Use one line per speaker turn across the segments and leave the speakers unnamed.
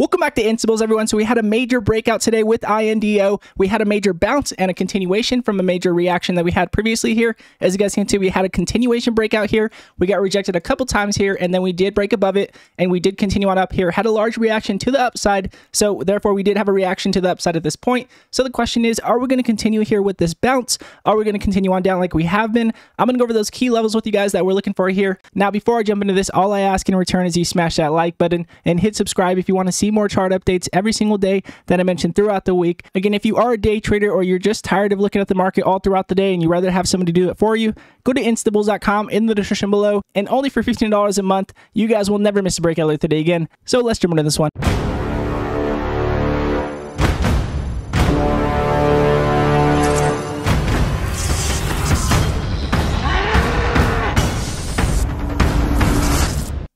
Welcome back to Instables, everyone. So we had a major breakout today with INDO. We had a major bounce and a continuation from a major reaction that we had previously here. As you guys can see, we had a continuation breakout here. We got rejected a couple times here, and then we did break above it, and we did continue on up here. Had a large reaction to the upside, so therefore we did have a reaction to the upside at this point. So the question is, are we going to continue here with this bounce? Are we going to continue on down like we have been? I'm going to go over those key levels with you guys that we're looking for here. Now, before I jump into this, all I ask in return is you smash that like button and hit subscribe if you want to see more chart updates every single day that I mentioned throughout the week. Again, if you are a day trader or you're just tired of looking at the market all throughout the day and you'd rather have somebody do it for you, go to instables.com in the description below, and only for $15 a month, you guys will never miss a breakout alert today again. So let's jump into this one.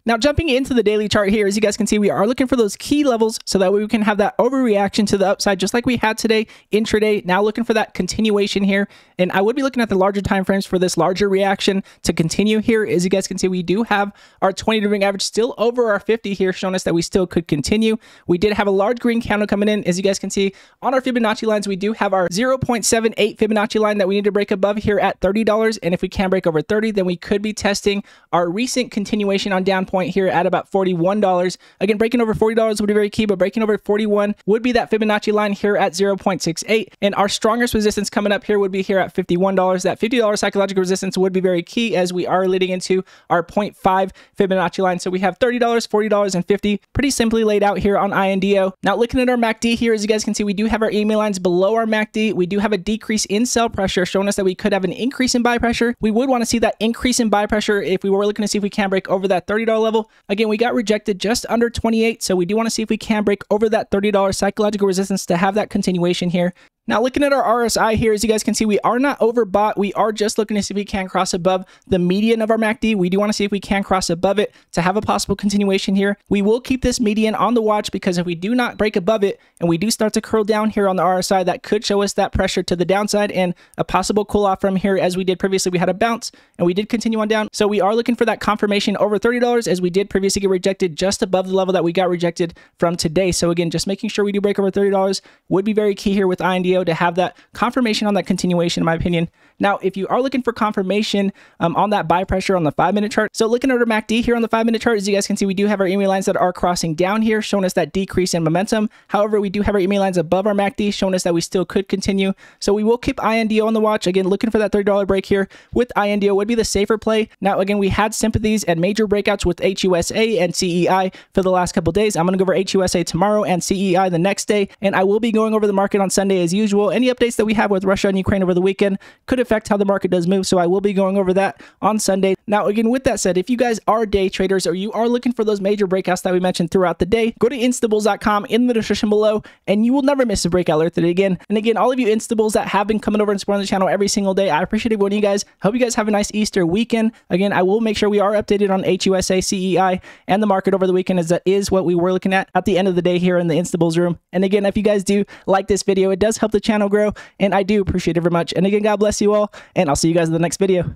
Now, jumping into the daily chart here, as you guys can see, we are looking for those key levels so that way we can have that overreaction to the upside, just like we had today intraday. Now looking for that continuation here. And I would be looking at the larger time frames for this larger reaction to continue here. As you guys can see, we do have our 20-day moving average still over our 50 here, showing us that we still could continue. We did have a large green candle coming in. As you guys can see, on our Fibonacci lines, we do have our 0.78 Fibonacci line that we need to break above here at $30. And if we can break over 30, then we could be testing our recent continuation on down point here at about $41. Again, breaking over $40 would be very key, but breaking over 41 would be that Fibonacci line here at 0.68. And our strongest resistance coming up here would be here at $51. That $50 psychological resistance would be very key as we are leading into our 0.5 Fibonacci line. So we have $30, $40, and $50 pretty simply laid out here on INDO. Now looking at our MACD here, as you guys can see, we do have our EMA lines below our MACD. We do have a decrease in sell pressure, showing us that we could have an increase in buy pressure. We would want to see that increase in buy pressure if we were looking to see if we can break over that $30 level. Again, we got rejected just under 28, so we do want to see if we can break over that $30 psychological resistance to have that continuation here. Now, looking at our RSI here, as you guys can see, we are not overbought. We are just looking to see if we can cross above the median of our MACD. We do want to see if we can cross above it to have a possible continuation here. We will keep this median on the watch because if we do not break above it and we do start to curl down here on the RSI, that could show us that pressure to the downside and a possible cool off from here. As we did previously, we had a bounce and we did continue on down. So we are looking for that confirmation over $30 as we did previously get rejected just above the level that we got rejected from today. So again, just making sure we do break over $30 would be very key here with INDO to have that confirmation on that continuation, in my opinion. Now, if you are looking for confirmation on that buy pressure on the 5-minute chart, so looking at our MACD here on the 5-minute chart, as you guys can see, we do have our EMA lines that are crossing down here, showing us that decrease in momentum. However, we do have our EMA lines above our MACD, showing us that we still could continue. So we will keep INDO on the watch. Again, looking for that $30 break here with INDO would be the safer play. Now, again, we had sympathies and major breakouts with HUSA and CEI for the last couple days. I'm going to go over HUSA tomorrow and CEI the next day, and I will be going over the market on Sunday as usual. Any updates that we have with Russia and Ukraine over the weekend could affect how the market does move, so I will be going over that on Sunday. Now, again, with that said, if you guys are day traders or you are looking for those major breakouts that we mentioned throughout the day, go to instables.com in the description below, and you will never miss a breakout alert today again. And again, all of you Instables that have been coming over and supporting the channel every single day, I appreciate every one of you guys. Hope you guys have a nice Easter weekend. Again, I will make sure we are updated on HUSA, CEI, and the market over the weekend, as that is what we were looking at the end of the day here in the Instables room. And again, if you guys do like this video, it does help the channel grow, and I do appreciate it very much. And again, God bless you all, and I'll see you guys in the next video.